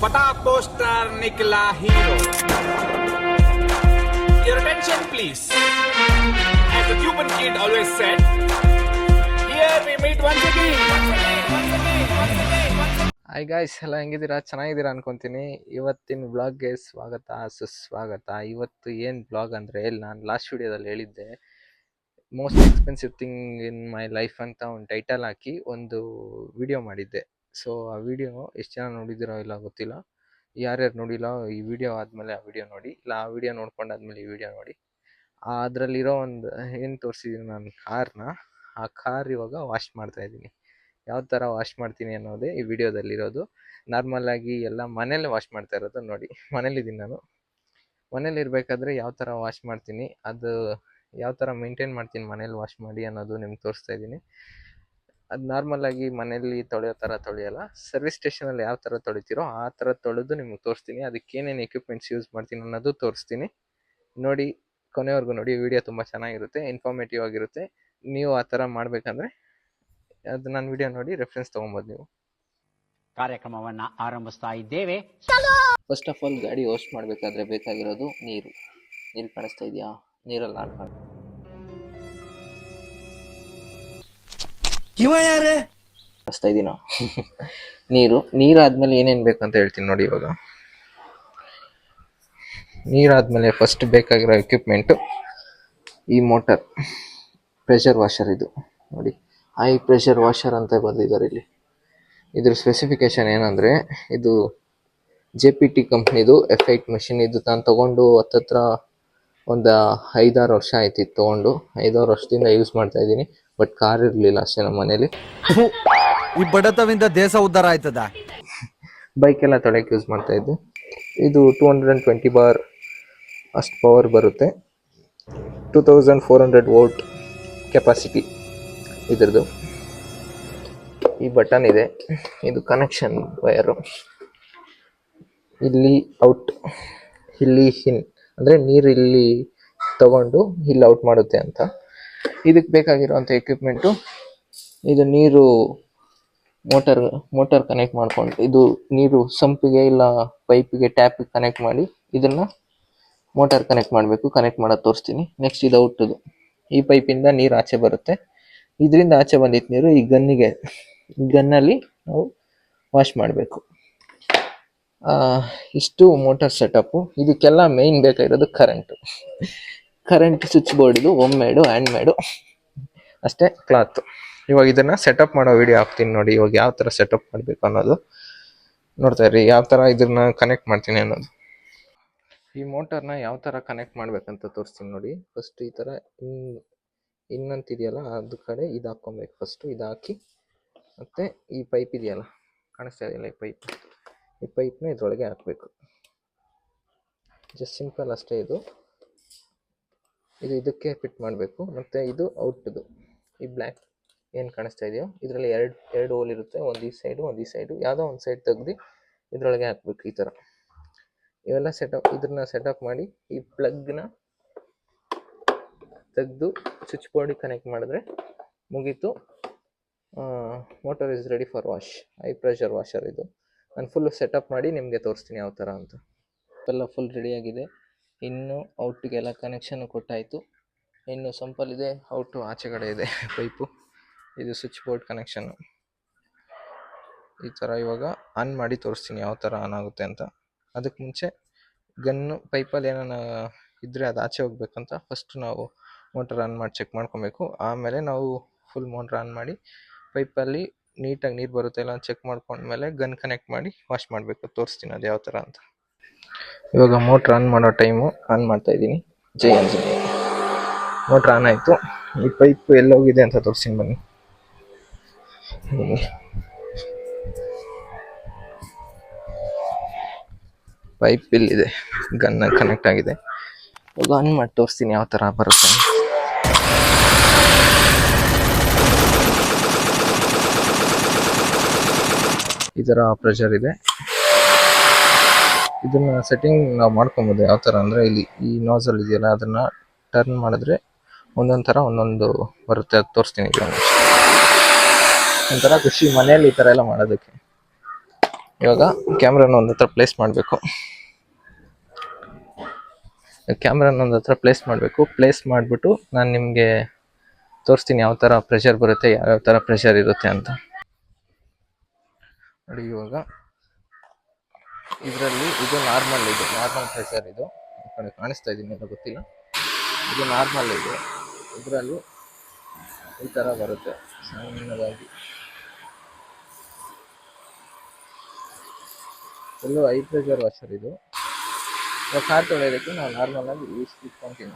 फटा पोस्टर निकला hero. Your attention please. As the Cuban kid always said, here we meet once again. Hi guys, ಎಲ್ಲ ಹೆಂಗಿದ್ದೀರಾ? ಚೆನ್ನಾಗಿದ್ದೀರಾ ಅನ್ಕೊಂತೀನಿ. ಇವತ್ತಿನ ಬ್ಲಾಗ್ಗೆ ಸ್ವಾಗತ ಸುಸ್ವಾಗತ. ಇವತ್ತು ಏನು ಬ್ಲಾಗ್ ಅಂದರೆ, ನಾನು ಲಾಸ್ಟ್ ವಿಡಿಯೋದಲ್ಲಿ ಹೇಳಿದ್ದೆ most expensive thing in my life ಅಂತ ಒಂದು ಟೈಟಲ್ ಹಾಕಿ ಒಂದು ವಿಡಿಯೋ ಮಾಡಿದ್ದೆ. ಸೊ ಆ ವಿಡಿಯೋ ಎಷ್ಟು ಜನ ನೋಡಿದ್ದೀರೋ ಇಲ್ಲ ಗೊತ್ತಿಲ್ಲ. ಯಾರ್ಯಾರು ನೋಡಿಲ್ಲ ಈ ವಿಡಿಯೋ ಆದಮೇಲೆ ಆ ವಿಡಿಯೋ ನೋಡಿ, ಇಲ್ಲ ಆ ವಿಡಿಯೋ ನೋಡ್ಕೊಂಡಾದ್ಮೇಲೆ ಈ ವಿಡಿಯೋ ನೋಡಿ. ಅದರಲ್ಲಿರೋ ಒಂದು ಏನು ತೋರಿಸಿದ್ದೀನಿ ನಾನು ಕಾರ್ನ, ಆ ಕಾರ್ ಇವಾಗ ವಾಶ್ ಮಾಡ್ತಾಯಿದ್ದೀನಿ. ಯಾವ ಥರ ವಾಶ್ ಮಾಡ್ತೀನಿ ಅನ್ನೋದೇ ಈ ವಿಡಿಯೋದಲ್ಲಿರೋದು. ನಾರ್ಮಲಾಗಿ ಎಲ್ಲ ಮನೇಲಿ ವಾಶ್ ಮಾಡ್ತಾ ಇರೋದು ನೋಡಿ. ಮನೇಲಿದ್ದೀನಿ ನಾನು. ಮನೇಲಿ ಇರಬೇಕಾದ್ರೆ ಯಾವ ಥರ ವಾಶ್ ಮಾಡ್ತೀನಿ, ಅದು ಯಾವ ಥರ ಮೇಂಟೈನ್ ಮಾಡ್ತೀನಿ ಮನೇಲಿ ವಾಶ್ ಮಾಡಿ ಅನ್ನೋದು ನಿಮ್ಗೆ ತೋರಿಸ್ತಾ ಇದ್ದೀನಿ. ಅದು ನಾರ್ಮಲಾಗಿ ಮನೇಲಿ ತೊಳೆಯೋ ಥರ ತೊಳೆಯಲ್ಲ, ಸರ್ವಿಸ್ ಸ್ಟೇಷನಲ್ಲಿ ಯಾವ ಥರ ತೊಳಿತೀರೋ ಆ ಥರ ತೊಳೆದು ನಿಮ್ಗೆ ತೋರಿಸ್ತೀನಿ. ಅದಕ್ಕೆ ಏನೇನು ಎಕ್ವಿಪ್ಮೆಂಟ್ಸ್ ಯೂಸ್ ಮಾಡ್ತೀನಿ ಅನ್ನೋದು ತೋರಿಸ್ತೀನಿ. ನೋಡಿ, ಕೊನೆವರೆಗೂ ನೋಡಿ. ವಿಡಿಯೋ ತುಂಬ ಚೆನ್ನಾಗಿರುತ್ತೆ, ಇನ್ಫಾರ್ಮೇಟಿವ್ ಆಗಿರುತ್ತೆ. ನೀವು ಆ ಥರ ಮಾಡಬೇಕಂದ್ರೆ ಅದು ನನ್ನ ವಿಡಿಯೋ ನೋಡಿ ರೆಫರೆನ್ಸ್ ತೊಗೊಬೋದು ನೀವು. ಕಾರ್ಯಕ್ರಮವನ್ನ ಆರಂಭಿಸ್ತಾ ಇದ್ದೇವೆ. ಫಸ್ಟ್ ಆಫ್ ಆಲ್, ಗಾಡಿ ವಾಶ್ ಮಾಡಬೇಕಾದ್ರೆ ಬೇಕಾಗಿರೋದು ನೀರು. ನೀರು ಕಾಣಿಸ್ತಾ ಇದೆಯಾ? ನೀರಲ್ಲಿ ಆನ್ ಮಾಡಿ ಕಾಣಿಸ್ತಾ ಇದೀನ ನೀರಾದ್ಮೇಲೆ ಏನೇನು ಬೇಕು ಅಂತ ಹೇಳ್ತೀನಿ ನೋಡಿ. ಇವಾಗ ನೀರಾದ್ಮೇಲೆ ಫಸ್ಟ್ ಬೇಕಾಗಿರೋ ಎಕ್ವಿಪ್ಮೆಂಟು ಈ ಮೋಟರ್ ಪ್ರೆಷರ್ ವಾಷರ್. ಇದು ನೋಡಿ, ಹೈ ಪ್ರೆಷರ್ ವಾಷರ್ ಅಂತ ಬರೆದಿದ್ದಾರೆ ಇಲ್ಲಿ. ಇದ್ರ ಸ್ಪೆಸಿಫಿಕೇಶನ್ ಏನಂದರೆ, ಇದು JPT ಕಂಪ್ನಿದು F8 ಮಷಿನ್. ಇದು ನಾನು ತೊಗೊಂಡು ಹತ್ತತ್ರ ಒಂದು 5-6 ವರ್ಷ ಆಯ್ತು. ಇದು ತೊಗೊಂಡು 5-6 ವರ್ಷದಿಂದ ಯೂಸ್ ಮಾಡ್ತಾ ಇದ್ದೀನಿ. ಬಟ್ ಕಾರ್ ಇರಲಿಲ್ಲ ಅಷ್ಟೇ ನಮ್ಮ ಮನೇಲಿ. ಈ ಬಡತವಿಂದ ದೇಶ ಉದ್ಧಾರ ಆಯ್ತದ. ಬೈಕೆಲ್ಲ ತೊಳೆಯಕ್ಕೆ ಯೂಸ್ ಮಾಡ್ತಾ ಇದ್ದು. ಇದು 220 ಬಾರ್ ಅಷ್ಟು ಪವರ್ ಬರುತ್ತೆ. 2400 ವೋಲ್ಟ್ ಕೆಪಾಸಿಟಿ ಇದ್ರದ್ದು. ಈ ಬಟನ್ ಇದೆ, ಇದು ಕನೆಕ್ಷನ್ ವಯರು. ಇಲ್ಲಿ ಔಟ್, ಇಲ್ಲಿ ಇನ್, ಅಂದರೆ ನೀರು ಇಲ್ಲಿ ತಗೊಂಡು ಇಲ್ಲಿ ಔಟ್ ಮಾಡುತ್ತೆ ಅಂತ. ಇದಕ್ಕೆ ಬೇಕಾಗಿರುವಂಥ ಎಕ್ವಿಪ್ಮೆಂಟು, ಇದು ನೀರು ಮೋಟರ್ ಕನೆಕ್ಟ್ ಮಾಡ್ಕೊಂಡು, ಇದು ನೀರು ಸಂಪಿಗೆ ಇಲ್ಲ ಪೈಪಿಗೆ ಟ್ಯಾಪಿಗೆ ಕನೆಕ್ಟ್ ಮಾಡಿ ಇದನ್ನು ಮೋಟರ್ ಕನೆಕ್ಟ್ ಮಾಡಬೇಕು. ಕನೆಕ್ಟ್ ಮಾಡೋದು ತೋರಿಸ್ತೀನಿ. ನೆಕ್ಸ್ಟ್ ಇದು ಔಟದು, ಈ ಪೈಪಿಂದ ನೀರು ಆಚೆ ಬರುತ್ತೆ. ಇದರಿಂದ ಆಚೆ ಬಂದಿದ್ದ ನೀರು ಈ ಗನ್ನಲ್ಲಿ ನಾವು ವಾಶ್ ಮಾಡಬೇಕು. ಇಷ್ಟು ಮೋಟರ್ ಸೆಟಪ್ಪು. ಇದಕ್ಕೆಲ್ಲ ಮೇಯ್ನ್ ಬೇಕಾಗಿರೋದು ಕರೆಂಟ್ ಸ್ವಿಚ್ ಬೋರ್ಡ್. ಇದು ಹೋಮ್-ಮೇಡು, ಹ್ಯಾಂಡ್-ಮೇಡು ಅಷ್ಟೇ. ಕ್ಲಾತು. ಇವಾಗ ಇದನ್ನು ಸೆಟಪ್ ಮಾಡೋ ವಿಡಿಯೋ ಹಾಕ್ತೀನಿ ನೋಡಿ. ಇವಾಗ ಯಾವ ಥರ ಸೆಟಪ್ ಮಾಡಬೇಕು ಅನ್ನೋದು ನೋಡ್ತಾ ಇರಿ, ಯಾವ ಥರ ಇದನ್ನ ಕನೆಕ್ಟ್ ಮಾಡ್ತೀನಿ ಅನ್ನೋದು. ಈ ಮೋಟರ್ನ ಯಾವ ಥರ ಕನೆಕ್ಟ್ ಮಾಡ್ಬೇಕಂತ ತೋರಿಸ್ತೀನಿ ನೋಡಿ. ಫಸ್ಟ್ ಈ ಥರ ಇನ್ನಂತಿದೆಯಲ್ಲ, ಅದು ಕಡೆ ಇದು ಹಾಕ್ಕೊಬೇಕು. ಫಸ್ಟು ಇದು ಹಾಕಿ, ಮತ್ತು ಈ ಪೈಪ್ ಇದೆಯಲ್ಲ, ಕಾಣಿಸ್ತಾ ಇದೆಯಲ್ಲ ಈ ಪೈಪ್ನ ಇದರೊಳಗೆ ಹಾಕಬೇಕು. ಜಸ್ಟ್ ಸಿಂಪಲ್ ಅಷ್ಟೇ. ಇದು ಇದಕ್ಕೆ ಫಿಟ್ ಮಾಡಬೇಕು. ಮತ್ತು ಇದು ಔಟ್ದು, ಈ ಬ್ಲ್ಯಾಕ್ ಏನು ಕಾಣಿಸ್ತಾ ಇದೆಯೋ ಇದರಲ್ಲಿ ಎರಡು ಹೋಲ್ ಇರುತ್ತೆ. ಒಂದು ಈ ಸೈಡು ಯಾವುದೋ ಒಂದು ಸೈಡ್ ತೆಗ್ದು ಇದರೊಳಗೆ ಹಾಕಬೇಕು. ಈ ಥರ ಇವೆಲ್ಲ ಇದನ್ನ ಸೆಟಪ್ ಮಾಡಿ ಈ ಪ್ಲಗ್ನ ತೆಗೆದು ಸ್ವಿಚ್ ಬೋರ್ಡಿಗೆ ಕನೆಕ್ಟ್ ಮಾಡಿದ್ರೆ ಮುಗೀತು. Motor is ready for wash. High pressure washer ಇದು. ನಾನು ಫುಲ್ಲು ಸೆಟಪ್ ಮಾಡಿ ನಿಮಗೆ ತೋರಿಸ್ತೀನಿ ಯಾವ ಥರ ಅಂತ. ಎಲ್ಲ ಫುಲ್ ರೆಡಿಯಾಗಿದೆ. ಇನ್ನು ಔಟಿಗೆಲ್ಲ ಕನೆಕ್ಷನ್ ಕೊಟ್ಟಾಯಿತು. ಇನ್ನು ಸಿಂಪಲ್ ಇದೆ. ಔಟು ಆಚೆ ಕಡೆ ಇದೆ ಪೈಪು. ಇದು ಸ್ವಿಚ್ ಬೋರ್ಡ್ ಕನೆಕ್ಷನ್ನು. ಈ ಥರ ಇವಾಗ ಆನ್ ಮಾಡಿ ತೋರಿಸ್ತೀನಿ ಯಾವ ಥರ ಆನ್ ಆಗುತ್ತೆ ಅಂತ. ಅದಕ್ಕೆ ಮುಂಚೆ ಗನ್ನು ಪೈಪಲ್ಲಿ ಏನಾನ ಇದ್ದರೆ ಅದು ಆಚೆ ಹೋಗ್ಬೇಕಂತ ಫಸ್ಟ್ ನಾವು ಮೋಟರ್ ಆನ್ ಮಾಡಿ ಚೆಕ್ ಮಾಡ್ಕೊಬೇಕು. ಆಮೇಲೆ ನಾವು ಫುಲ್ ಮೋಟ್ರ್ ಆನ್ ಮಾಡಿ ಪೈಪಲ್ಲಿ ನೀಟಾಗಿ ನೀರು ಬರುತ್ತೆ ಇಲ್ಲ ಚೆಕ್ ಮಾಡ್ಕೊಂಡ್ಮೇಲೆ ಗನ್ ಕನೆಕ್ಟ್ ಮಾಡಿ ವಾಶ್ ಮಾಡಬೇಕು. ತೋರಿಸ್ತೀನಿ ಅದು ಯಾವ ಥರ ಅಂತ. ಇವಾಗ ಮೋಟ್ರ್ ಆನ್ ಮಾಡೋ ಟೈಮು ಆನ್ ಮಾಡ್ತಾಯಿದ್ದೀನಿ. ಜೈ ಆಂಜನೇಯ. ಮೋಟ್ರ್ ಆನ್ ಆಯಿತು. ಈ ಪೈಪ್ ಎಲ್ಲೋಗಿದೆ ಅಂತ ತೋರಿಸ್ತೀನಿ ಬನ್ನಿ. ಪೈಪ್ ಇಲ್ಲಿದೆ, ಗನ್ನ ಕನೆಕ್ಟ್ ಆಗಿದೆ. ಇವಾಗ ಆನ್ ಮಾಡಿ ತೋರಿಸ್ತೀನಿ ಯಾವ ಥರ ಬರುತ್ತೆ. ಈ ಥರ ಪ್ರೆಷರ್ ಇದೆ. ಇದನ್ನ ಸೆಟ್ಟಿಂಗ್ ನಾವು ಮಾಡ್ಕೊಬೋದು ಯಾವ ಥರ ಅಂದರೆ, ಇಲ್ಲಿ ಈ ನೋಸಲ್ ಇದೆಯಲ್ಲ, ಅದನ್ನು ಟರ್ನ್ ಮಾಡಿದ್ರೆ ಒಂದೊಂದು ಥರ ಒಂದೊಂದು ಬರುತ್ತೆ. ಅದು ತೋರಿಸ್ತೀನಿ. ಒಂಥರ ಖುಷಿ ಮನೆಯಲ್ಲಿ ಈ ಥರ ಎಲ್ಲ ಮಾಡೋದಕ್ಕೆ. ಇವಾಗ ಕ್ಯಾಮ್ರಾನ ಒಂದು ಹತ್ರ ಪ್ಲೇಸ್ ಮಾಡಬೇಕು. ಪ್ಲೇಸ್ ಮಾಡಿಬಿಟ್ಟು ನಾನು ನಿಮಗೆ ತೋರಿಸ್ತೀನಿ ಯಾವ ಥರ ಪ್ರೆಷರ್ ಬರುತ್ತೆ, ಯಾವ್ಯಾವ ಥರ ಪ್ರೆಷರ್ ಇರುತ್ತೆ ಅಂತ ನೋಡಿ. ಇವಾಗ ಇದರಲ್ಲಿ ಇದು ನಾರ್ಮಲ್ ಪ್ರೆಷರ್. ಇದು ಕಾಣಿಸ್ತಾ ಇದ್ದೀನಿ ಅಂತ ಗೊತ್ತಿಲ್ಲ, ಇದು ನಾರ್ಮಲ್. ಇದರಲ್ಲಿ ಈ ಥರ ಬರುತ್ತೆ ಸಣ್ಣದಾಗಿ. ಫುಲ್ಲು ಹೈ ಪ್ರೆಷರ್ ವಾಷರ್ ಇದು. ಕಾರ್ ತೊಳೆಯೋದಕ್ಕೆ ನಾವು ನಾರ್ಮಲ್ ಆಗಿ ಇಟ್ಕೊತೀನಿ.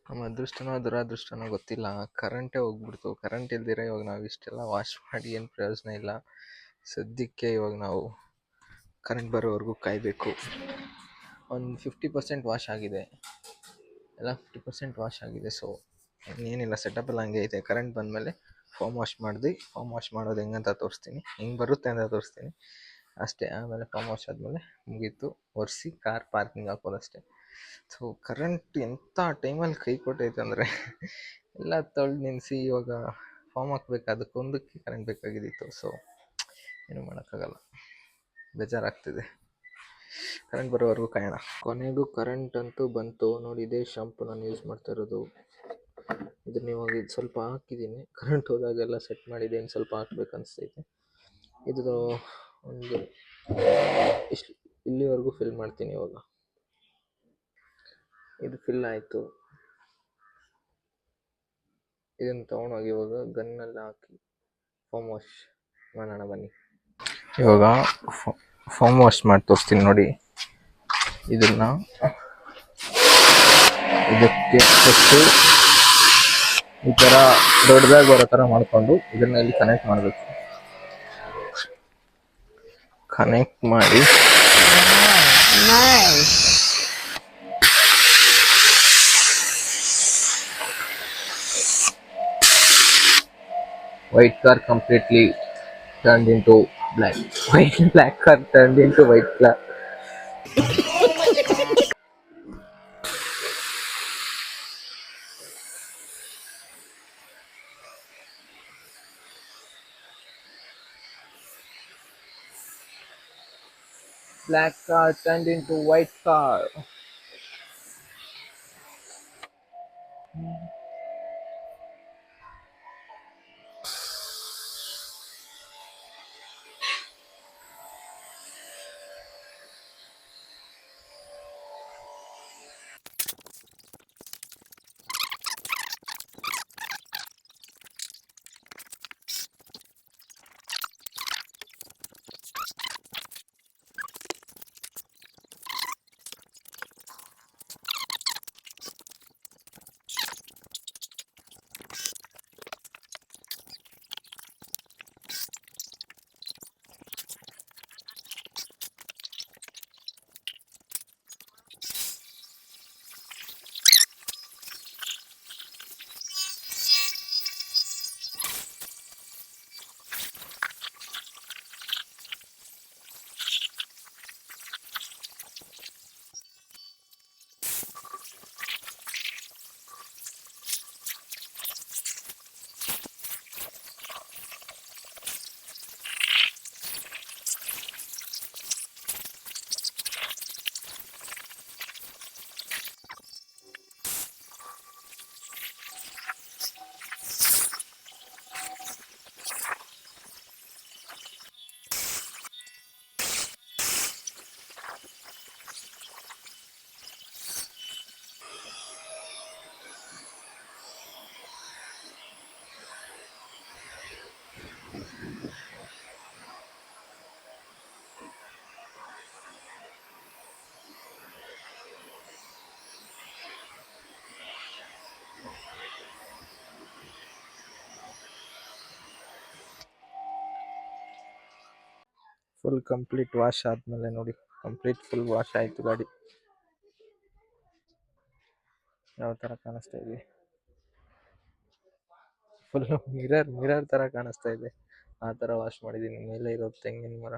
ನಮ್ಮ ಅದೃಷ್ಟನೋ ದುರಾದೃಷ್ಟನೋ ಗೊತ್ತಿಲ್ಲ, ಕರೆಂಟೇ ಹೋಗ್ಬಿಡ್ತು. ಕರೆಂಟ್ ಇಲ್ದಿರ ಇವಾಗ ನಾವು ಇಷ್ಟೆಲ್ಲ ವಾಶ್ ಮಾಡಿ ಏನು ಪ್ರಯೋಜನ ಇಲ್ಲ. ಸದ್ಯಕ್ಕೆ ಇವಾಗ ನಾವು ಕರೆಂಟ್ ಬರೋವರೆಗೂ ಕಾಯಬೇಕು. ಒಂದು 50% ವಾಶ್ ಆಗಿದೆ, ಎಲ್ಲ 50% ವಾಶ್ ಆಗಿದೆ. ಸೊ ಏನಿಲ್ಲ, ಸೆಟಪ್ ಎಲ್ಲ ಹಂಗೆ ಐತೆ. ಕರೆಂಟ್ ಬಂದಮೇಲೆ ಫಾರ್ಮ್ ವಾಶ್ ಮಾಡೋದು ಹೆಂಗಂತ ತೋರಿಸ್ತೀನಿ, ಹೆಂಗೆ ಬರುತ್ತೆ ಅಂತ ತೋರಿಸ್ತೀನಿ ಅಷ್ಟೇ. ಆಮೇಲೆ ಫಾರ್ಮ್ ವಾಶ್ ಆದಮೇಲೆ ಮುಗೀತು, ಒರೆಸಿ ಕಾರ್ ಪಾರ್ಕಿಂಗ್ ಹಾಕೋದಷ್ಟೇ. ಸೊ ಕರೆಂಟ್ ಎಂಥ ಟೈಮಲ್ಲಿ ಕೈ ಕೊಟ್ಟೈತೆ ಅಂದರೆ ಎಲ್ಲ ತೊಳೆದು ನಿಲ್ಲಿಸಿ ಇವಾಗ ಫಾರ್ಮ್ ಹಾಕ್ಬೇಕು, ಅದಕ್ಕೊಂದಕ್ಕೆ ಕರೆಂಟ್ ಬೇಕಾಗಿದ್ದಿತ್ತು. ಸೊ ಏನೂ ಮಾಡೋಕ್ಕಾಗಲ್ಲ, ಬೇಜಾರಾಗ್ತಿದೆ. ಕರೆಂಟ್ ಬರೋವರೆಗೂ ಕಾಯೋಣ. ಕೊನೆಗೂ ಕರೆಂಟ್ ಅಂತೂ ಬಂತು ನೋಡಿ. ಇದೇ ಶಾಂಪು ನಾನು ಯೂಸ್ ಮಾಡ್ತಾ ಇರೋದು. ಇದನ್ನ ಇವಾಗ ಇದು ಸ್ವಲ್ಪ ಹಾಕಿದ್ದೀನಿ, ಕರೆಂಟ್ ಹೋದಾಗೆಲ್ಲ ಸೆಟ್ ಮಾಡಿದೆ. ಇನ್ನು ಸ್ವಲ್ಪ ಹಾಕ್ಬೇಕು ಅನಿಸ್ತೈತೆ. ಇದು ಒಂದು ಇಲ್ಲಿವರೆಗೂ ಫಿಲ್ ಮಾಡ್ತೀನಿ. ಇವಾಗ ಇದು ಫಿಲ್ ಆಯಿತು. ಇದನ್ನು ತೊಗೊಂಡೋಗಿ ಇವಾಗ ಗನ್ನೆಲ್ಲ ಹಾಕಿ ಫಾರ್ಮ್ ವಾಶ್ ಮಾಡೋಣ ಬನ್ನಿ. ಇವಾಗ ಫಾರ್ಮ್ ವಾಶ್ ಮಾಡಿ ತೋರಿಸ್ತೀನಿ ನೋಡಿ. ಇದಕ್ಕೆ ಫಸ್ಟು ಈ ಥರ ದೊಡ್ಡದಾಗಿ ಬರೋ ಥರ ಮಾಡಿಕೊಂಡು ಇದನ್ನ ಇಲ್ಲಿ ಕನೆಕ್ಟ್ ಮಾಡಬೇಕು. ಕನೆಕ್ಟ್ ಮಾಡಿ white car completely turned into black. Black car turned into white car. Black car turned into white car. Full complete wash ಆದ್ಮೇಲೆ ನೋಡಿ, ಕಂಪ್ಲೀಟ್ ಫುಲ್ ವಾಶ್ ಆಯ್ತು ಗಾಡಿ. ಯಾವ ತರ ಕಾಣಿಸ್ತಾ ಇದೆ, ಫುಲ್ ಮಿರರ್ ತರ ಕಾಣಿಸ್ತಾ ಇದೆ. ಆ ತರ ವಾಶ್ ಮಾಡಿದೀನಿ. ಮೇಲೆ ಇರೋ ತೆಂಗಿನ ಮರ